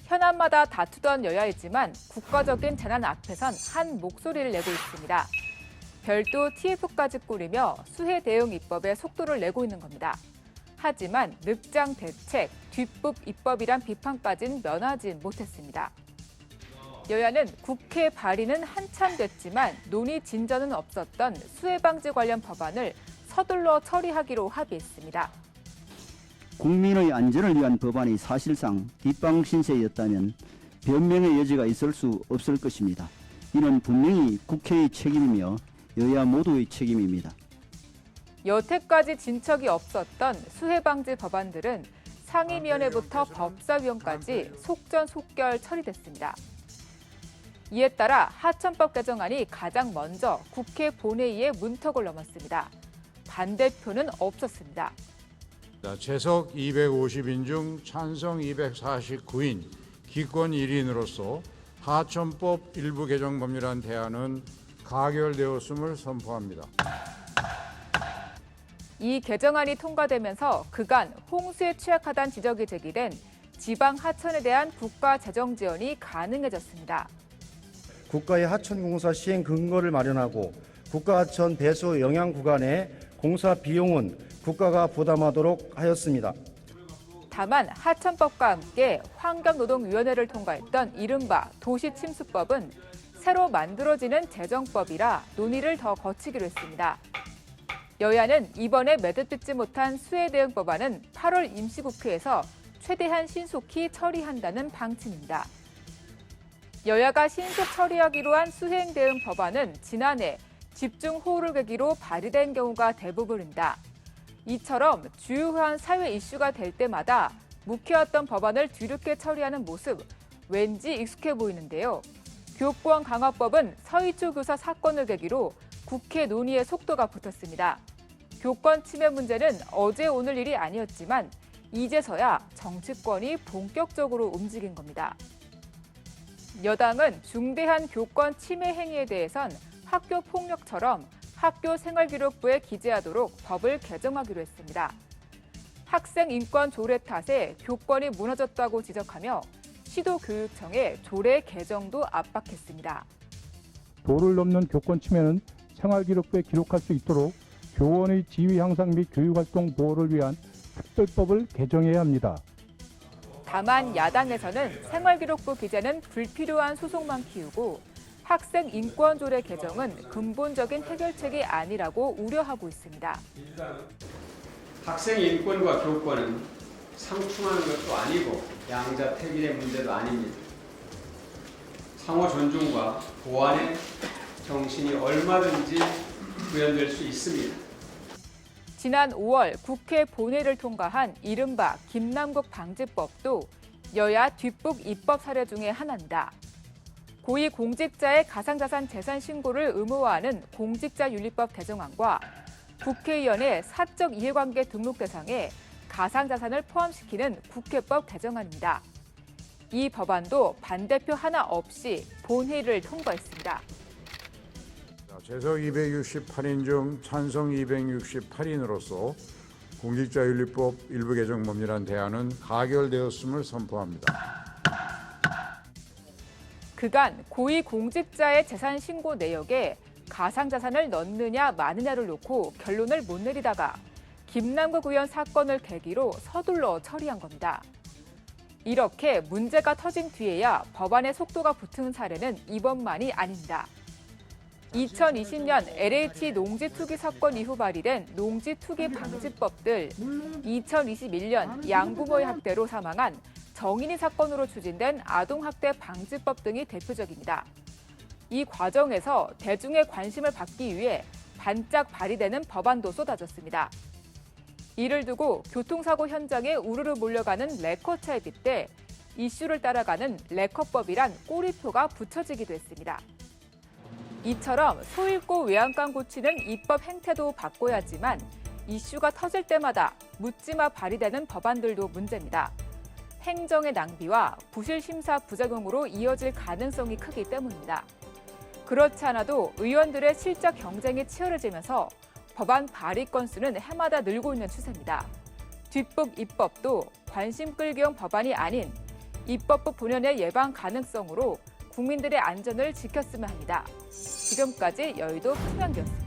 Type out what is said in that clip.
현안마다 다투던 여야이지만 국가적인 재난 앞에선 한 목소리를 내고 있습니다. 별도 TF까지 꾸리며 수해 대응 입법에 속도를 내고 있는 겁니다. 하지만 늑장 대책, 뒷북 입법이란 비판까진 면하지 못했습니다. 여야는 국회 발의는 한참 됐지만 논의 진전은 없었던 수해 방지 관련 법안을 서둘러 처리하기로 합의했습니다. 국민의 안전을 위한 법안이 사실상 뒷방 신세였다면 변명의 여지가 있을 수 없을 것입니다. 이는 분명히 국회의 책임이며 여야 모두의 책임입니다. 여태까지 진척이 없었던 수해 방지 법안들은 상임위원회부터 법사위원까지 속전속결 처리됐습니다. 이에 따라 하천법 개정안이 가장 먼저 국회 본회의에 문턱을 넘었습니다. 반대표는 없었습니다. 재석 250인 중 찬성 249인 기권 1인으로서 하천법 일부 개정 법률안 대안은 가결되었음을 선포합니다. 이 개정안이 통과되면서 그간 홍수에 취약하다는 지적이 제기된 지방 하천에 대한 국가 재정 지원이 가능해졌습니다. 국가의 하천공사 시행 근거를 마련하고 국가하천 배수 영향 구간의 공사 비용은 국가가 부담하도록 하였습니다. 다만 하천법과 함께 환경노동위원회를 통과했던 이른바 도시침수법은 새로 만들어지는 재정법이라 논의를 더 거치기로 했습니다. 여야는 이번에 매듭짓지 못한 수해 대응 법안은 8월 임시국회에서 최대한 신속히 처리한다는 방침입니다. 여야가 신속 처리하기로 한 수행 대응 법안은 지난해 집중호우를 계기로 발의된 경우가 대부분입니다. 이처럼 주요한 사회 이슈가 될 때마다 묵혀왔던 법안을 뒤늦게 처리하는 모습, 왠지 익숙해 보이는데요. 교권 강화법은 서희초 교사 사건을 계기로 국회 논의에 속도가 붙었습니다. 교권 침해 문제는 어제 오늘 일이 아니었지만 이제서야 정치권이 본격적으로 움직인 겁니다. 여당은 중대한 교권 침해 행위에 대해선 학교 폭력처럼 학교 생활기록부에 기재하도록 법을 개정하기로 했습니다. 학생 인권 조례 탓에 교권이 무너졌다고 지적하며 시도교육청에 조례 개정도 압박했습니다. 도를 넘는 교권 침해는 생활기록부에 기록할 수 있도록 교원의 지위 향상 및 교육활동 보호를 위한 특별법을 개정해야 합니다. 다만 야당에서는 생활기록부 기재는 불필요한 소송만 키우고 학생 인권조례 개정은 근본적인 해결책이 아니라고 우려하고 있습니다. 학생 인권과 교권은 상충하는 것도 아니고 양자택일의 문제도 아닙니다. 상호 존중과 보완의 정신이 얼마든지 구현될 수 있습니다. 지난 5월 국회 본회의를 통과한 이른바 김남국 방지법도 여야 뒷북 입법 사례 중에 하나입니다. 고위공직자의 가상자산 재산 신고를 의무화하는 공직자윤리법 개정안과 국회의원의 사적 이해관계 등록 대상에 가상자산을 포함시키는 국회법 개정안입니다. 이 법안도 반대표 하나 없이 본회의를 통과했습니다. 재석 268인 중 찬성 268인으로서 공직자윤리법 일부 개정 법률안 대안은 가결되었음을 선포합니다. 그간 고위공직자의 재산 신고 내역에 가상자산을 넣느냐 마느냐를 놓고 결론을 못 내리다가 김남국 의원 사건을 계기로 서둘러 처리한 겁니다. 이렇게 문제가 터진 뒤에야 법안의 속도가 붙은 사례는 이번만이 아닙니다. 2020년 LH 농지 투기 사건 이후 발의된 농지 투기 방지법들, 2021년 양부모의 학대로 사망한 정인이 사건으로 추진된 아동학대 방지법 등이 대표적입니다. 이 과정에서 대중의 관심을 받기 위해 반짝 발의되는 법안도 쏟아졌습니다. 이를 두고 교통사고 현장에 우르르 몰려가는 레커차에 빗대 이슈를 따라가는 레커법이란 꼬리표가 붙여지기도 했습니다. 이처럼 소잃고 외양간 고치는 입법 행태도 바꿔야지만 이슈가 터질 때마다 묻지마 발의되는 법안들도 문제입니다. 행정의 낭비와 부실 심사 부작용으로 이어질 가능성이 크기 때문입니다. 그렇지 않아도 의원들의 실적 경쟁이 치열해지면서 법안 발의 건수는 해마다 늘고 있는 추세입니다. 뒷북 입법도 관심 끌기용 법안이 아닌 입법부 본연의 예방 가능성으로 국민들의 안전을 지켰으면 합니다. 지금까지 여의도 풍년기였습니다.